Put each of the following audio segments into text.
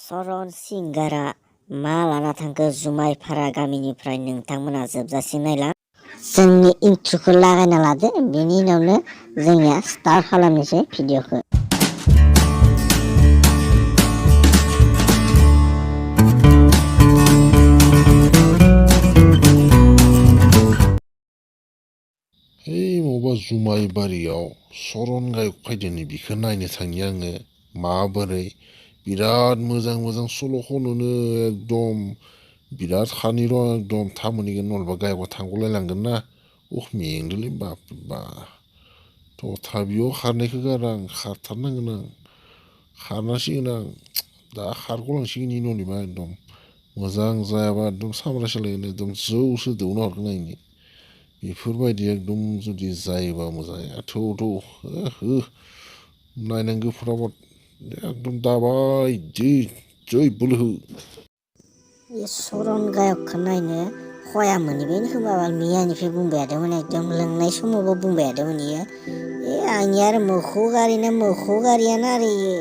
सरन सिंगारा मा लाना थांखो जुमायपारा गामिनिफ्राय नोंथांमोना जोबजासिम नायला। जोंनि इन्ट्र'खौ लागायना लादो, बेनि उनावनो जोंनिया स्टार्ट खालामनोसै भिडिअखौ। मबा जुमायबारियाव सरन गायक फैदोंनि बिखौ नायनो थाङि आङो माबोरै बिराद मोजां मोजां सल' खनोनो एकदम बिराद खानिर' एकदम थाब मोनहैगोन नलबा गायकआ थांगलायलांगोन ना मेंदोलै बाप बा तथाबियाव खारनायखौ गारा आं खारथारनांगोन आं खारनांसिगोन आं दा खारग'लांसिगोन इ न'निबा एकदम मोजां जायाबा एकदम सामब्रा सोलायगोन एकदम जौसो दौना हरगोन आं इनि बेफोरबायदि एकदम जुदि जायोबा मोजां थौ नायनांगौ फटाफट एकदम दाबाय जै बोलो हो। सरन गायकखौ नायनो खया मोनहैबाय खोमा मैयानिफ्राय बुंबाय थादोंमोन, एकदम लोंनाय समावबो बुंबाय थादोंमोन इयो। आंनिया आरो मोखौ गारिना मोखौ गारियानो आरो इयो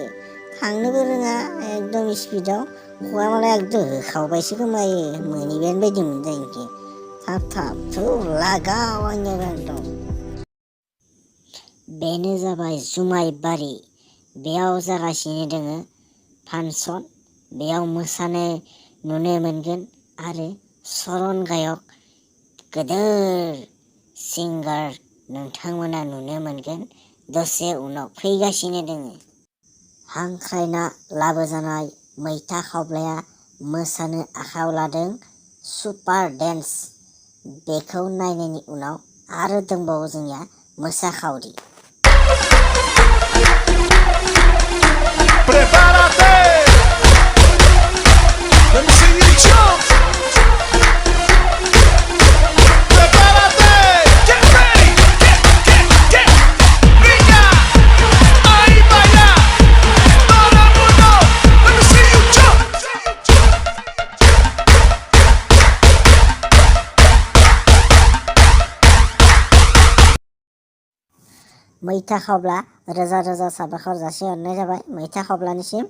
थांनोबो रोङा एकदम स्पिडाव खया मालाय एकदम होखावबायसो खोमा इयो मोनहैबायानो बायदि मोनदों इनोखि थाब थौ लागाव आंनियाबो एकदम। बेनो जाबाय जुमायबारि, बेयाव जागासिनो दोङो फांसन, बेयाव मोसानो नुनो मोनगोन आरो सरन गायक गोदोर सिंगार नोंथांमोना नुनो मोनगोन दसे उनाव फैगासिनो दोङो। हांख्रायना लाबोजानाय मैथा खावब्लाया मोसानो आखायाव लादों सुपार डेन्स, बेखौ नायनायनि उनाव आरो दंबावो जोंनिया मोसाखावरि। मैथा खावब्ला रोजा रोजा साबायखर जासिहरनाय जाबाय मैथा खावब्लानिसिम।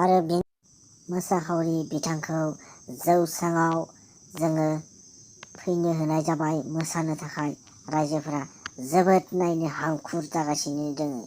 आरो बे मोसाखावरि बिथांखौ जौस्राङाव जोङो फैनो होनाय जाबाय मोसानो थाखाय। रायजोफोरा जोबोद नायनो हांखुर जागासिनो दोङो।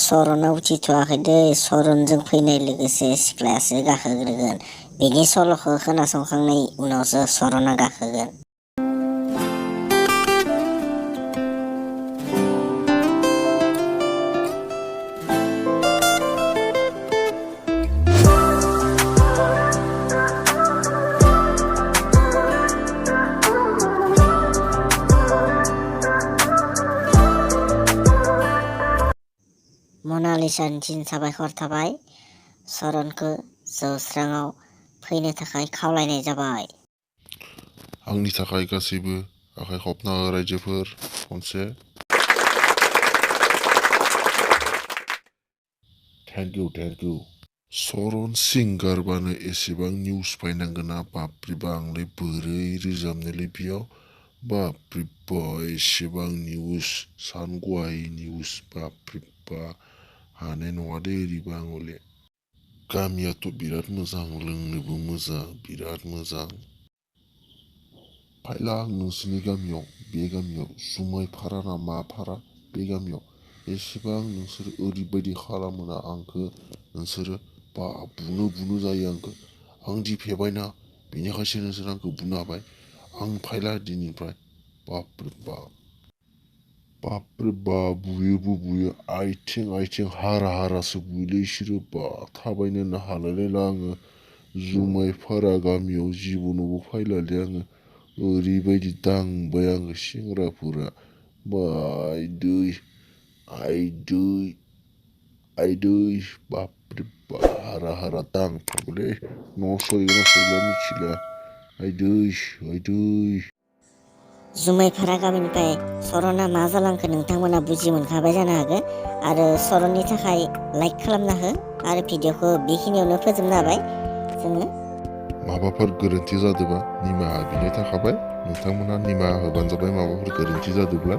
सरनाव उथिथ'वाखै दै, सरनजों फैनाय लोगोसे सिख्लायासो गाखोग्रोगोन। बेनि सल'खौ खोनासंखांनायनि उनावसो सरना गाखोगोन। मनालिसानिसिम साबायखर थाबाय, सरनखौ जौस्राङाव फैनो थाखाय खावलायनाय जाबाय। आंनि थाखाय गासैबो आखाइ खबना हो रायजोफोर खनसे। Thank you. सरन सिंगारबानो एसेबां निउस फैनांगोना बाप्रिबा आंलाय बोरै रोजाबनोलै बेयाव बाप्रिबा एसेबां निउस सानग'हायि निउस बाप्रिबा हानाय नङा दे ओरैबा आं हले। गामियाथ' बिराद मोजां, लोंनोबो मोजां बिराद मोजां। फायला आं नोंसोरनि गामियाव, बे गामियाव जुमायपारा ना मा पारा बे गामियाव एसेबां नोंसोरो ओरैबायदि खालामोना आंखो नोंसोरो बा बुनो जायो आंखो। आं दि फेबायना बेनिखायसो नोंसोर आंखौ बुनो हाबाय आं फायला दिनैनिफ्राय बापरे बाप बुयो आथिं हारासो बुयोलै इसोरो बा थाबायनोनो हालायलायला आङो जुमायफारा गामियाव जिबनावबो फायलालै आङो ओरैबायदि दांबाय आङो सेंग्राफोरा आइदै बापरे हारा दांथारगौलै न' सहैगोना मिथिला आइदै जुमायफारा गामिनिफ्राय सरना मा जालांखो नोंथांमोना बुजि मोनखाबाय जानो हागौ आरो सरननि थाखाय लाइक खालामना हो आरो भिडिअखौ बेखिनियावनो फोजोबनो हाबाय जोङो माबाफोर गोरोन्थि जादोंबा निमाहा बिनाय थाखाबाय नोंथांमोना निमाहा होबानो जाबाय माबाफोर गोरोन्थि जादोंब्ला